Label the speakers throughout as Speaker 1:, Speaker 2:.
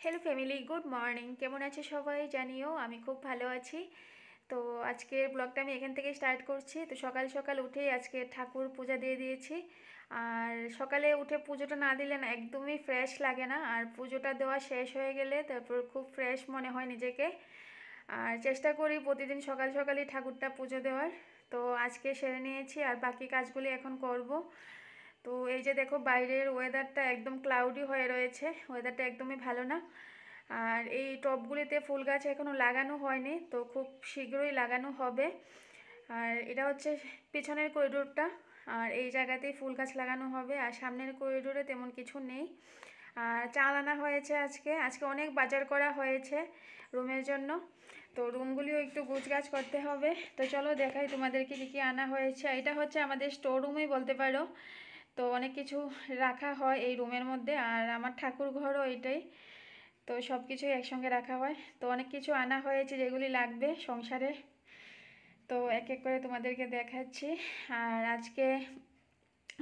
Speaker 1: Hello family, good morning. কেমন আছে সবাই জানিও। আমি খুব ভালো আছি। তো আজকের ব্লগটা আমি এখান থেকে স্টার্ট করছি। তো সকাল সকাল উঠেই আজকে ঠাকুর পূজা দিয়ে দিয়েছি। আর সকালে উঠে পুজোটা না দিলে না একদমই ফ্রেশ লাগে না। আর পুজোটা দেওয়া শেষ হয়ে গেলে তারপর খুব ফ্রেশ মনে হয় নিজেকে। আর চেষ্টা করি প্রতিদিন সকাল সকালই ঠাকুরটা পুজো দেওয়ার। তো আজকে সেরে নিয়েছি আর বাকি কাজগুলি এখন করব। তো এই যে দেখো বাইরের ওয়েদারটা একদম ক্লাউডি হয়ে রয়েছে, ওয়েদারটা একদমই ভালো না। আর এই টবগুলিতে ফুল গাছ এখনও লাগানো হয়নি, তো খুব শীঘ্রই লাগানো হবে। আর এটা হচ্ছে পিছনের করিডোরটা, আর এই জায়গাতেই ফুল গাছ লাগানো হবে। আর সামনের করিডোরে তেমন কিছু নেই। আর চাল আনা হয়েছে আজকে আজকে অনেক বাজার করা হয়েছে রুমের জন্য। তো রুমগুলিও একটু গুছগাছ করতে হবে। তো চলো দেখাই তোমাদেরকে কী কী আনা হয়েছে। এটা হচ্ছে আমাদের স্টোর রুমই বলতে পারো। তো অনেক কিছু রাখা হয় এই রুমের মধ্যে, আর আমার ঠাকুর ঘরও এটাই। তো সব কিছুই একসঙ্গে রাখা হয়। তো অনেক কিছু আনা হয়েছে যেগুলি লাগবে সংসারে। তো এক এক করে তোমাদেরকে দেখাচ্ছি। আর আজকে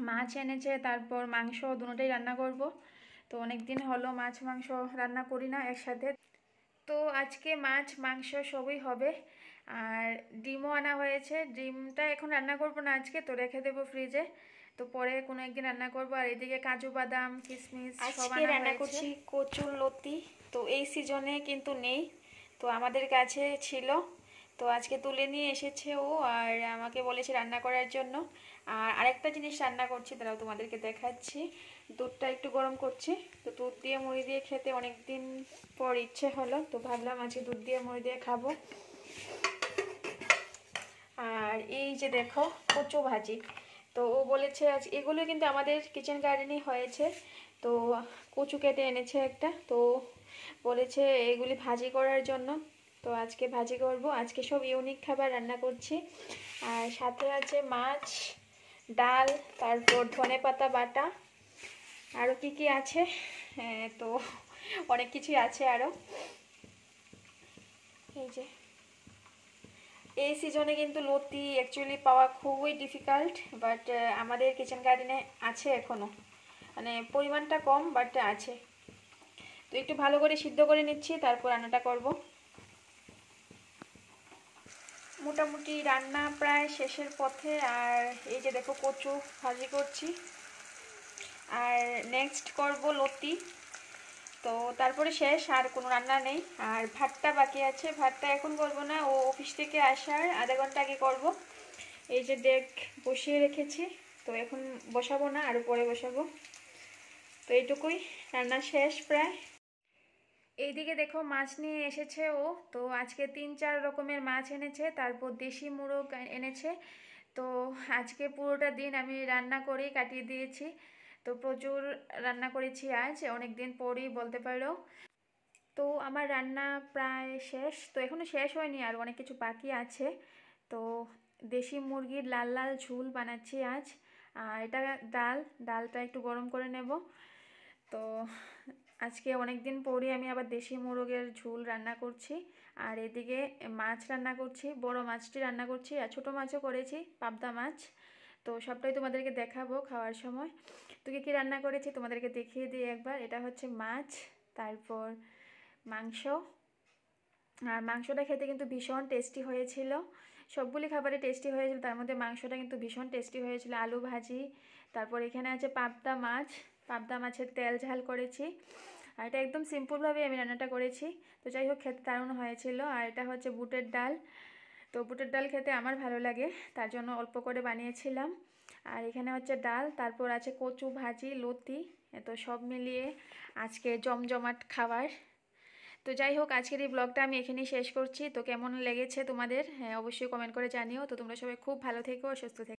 Speaker 1: মাছ এনেছে, তারপর মাংস, দুটোই রান্না করব। তো অনেক দিন হলো মাছ মাংস রান্না করি না একসাথে। তো আজকে মাছ মাংস সবই হবে। আর ডিমও আনা হয়েছে। ডিমটা এখন রান্না করব না আজকে, তো রেখে দেবো ফ্রিজে। তো পরে কোনো একদিন রান্না করব। আর এদিকে কাজু বাদাম কিশমিশ সব
Speaker 2: আজকে
Speaker 1: আনা
Speaker 2: রান্না
Speaker 1: হয়েছে।
Speaker 2: করছি কচুর লতি। তো এই সিজনে কিন্তু নেই, তো আমাদের কাছে ছিল। তো আজকে তুলে নিয়ে এসেছে ও, আর আমাকে বলেছে রান্না করার জন্য। আর আরেকটা জিনিস রান্না করছি, তারাও তোমাদেরকে দেখাচ্ছি। দুধটা একটু গরম করছি। তো দুধ দিয়ে মুড়ি দিয়ে খেতে অনেক দিন পর ইচ্ছে হলো, তো ভাবলাম আজকে দুধ দিয়ে মুড়ি দিয়ে খাবো। আর এই যে দেখো কচু ভাজি। তো ও বলেছে আজ এগুলো কিন্তু আমাদের কিচেন গার্ডেনই হয়েছে। তো কচু কেটে এনেছে একটা, তো বলেছে এগুলি ভাজি করার জন্য। তো আজকে ভাজি করব। আজকে সব ইউনিক খাবার রান্না করছি। আর সাথে আছে মাছ, ডাল, তারপর ধনেপাতা বাটা, আরও কি কি আছে। হ্যাঁ, তো অনেক কিছুই আছে আরও। এই যে এই সিজনে কিন্তু লতি অ্যাকচুয়ালি পাওয়া খুবই ডিফিকাল্ট, বাট আমাদের কিচেন গার্ডেনে আছে এখনও। মানে পরিমাণটা কম, বাট আছে। তো একটু ভালো করে সিদ্ধ করে নিচ্ছি, তারপর রান্নাটা করব। মোটামুটি রান্না প্রায় শেষের পথে। আর এই যে দেখো কচু ভাজি করছি, আর নেক্সট করব লতি। তো তারপরে শেষ, আর কোনো রান্না নেই। আর ভাতটা বাকি আছে, ভাতটা এখন করব না, ও অফিস থেকে আসার আধা ঘন্টা আগে করব। এই যে ডেক বসিয়ে রেখেছি, তো এখন বসাবো না, আরও পরে বসাবো। তো এইটুকুই, রান্না শেষ প্রায়।
Speaker 1: এইদিকে দেখো মাছ নিয়ে এসেছে ও। তো আজকে 3-4 রকমের মাছ এনেছে, তারপর দেশি মুরগ এনেছে। তো আজকে পুরোটা দিন আমি রান্না করেই কাটিয়ে দিয়েছি। তো প্রচুর রান্না করেছি আজ, অনেক দিন পরেই বলতে পারো। তো আমার রান্না প্রায় শেষ, তো এখনও শেষ হয়নি, আর অনেক কিছু বাকি আছে। তো দেশি মুরগির লাল লাল ঝোল বানাচ্ছি আজ। আর এটা ডালটা একটু গরম করে নেব। তো আজকে অনেক দিন পরে আমি আবার দেশি মোরগের ঝোল রান্না করছি। আর এদিকে মাছ রান্না করছি, বড় মাছটি রান্না করছি, আর ছোটো মাছও করেছি, পাবদা মাছ। তো সবটাই তোমাদেরকে দেখাবো খাওয়ার সময়। তো কী রান্না করেছি তোমাদেরকে দেখিয়ে দিই একবার। এটা হচ্ছে মাছ, তারপর মাংস। আর মাংসটা খেতে কিন্তু ভীষণ টেস্টি হয়েছিল। সবগুলি খাবারই টেস্টি হয়েছিল, তার মধ্যে মাংসটা কিন্তু ভীষণ টেস্টি হয়েছিল। আলু ভাজি, তারপর এখানে আছে পাবদা মাছ, পাবদা মাছের তেল ঝাল করেছি। আর এটা একদম সিম্পলভাবেই আমি রান্নাটা করেছি। তো যাই হোক, খেতে দারুণ হয়েছিল। আর এটা হচ্ছে বুটের ডাল। তো বুটের ডাল খেতে আমার ভালো লাগে, তার জন্য অল্প করে বানিয়েছিলাম। আর এখানে হচ্ছে ডাল, তারপর আছে কচু ভাজি, লতি। তো সব মিলিয়ে আজকে জমজমাট খাবার। তো যাই হোক, আজকের এই ব্লগটা আমি এখানেই শেষ করছি। তো কেমন লেগেছে তোমাদের, হ্যাঁ অবশ্যই কমেন্ট করে জানিও। তো তোমরা সবাই খুব ভালো থেকো, সুস্থ থেকো।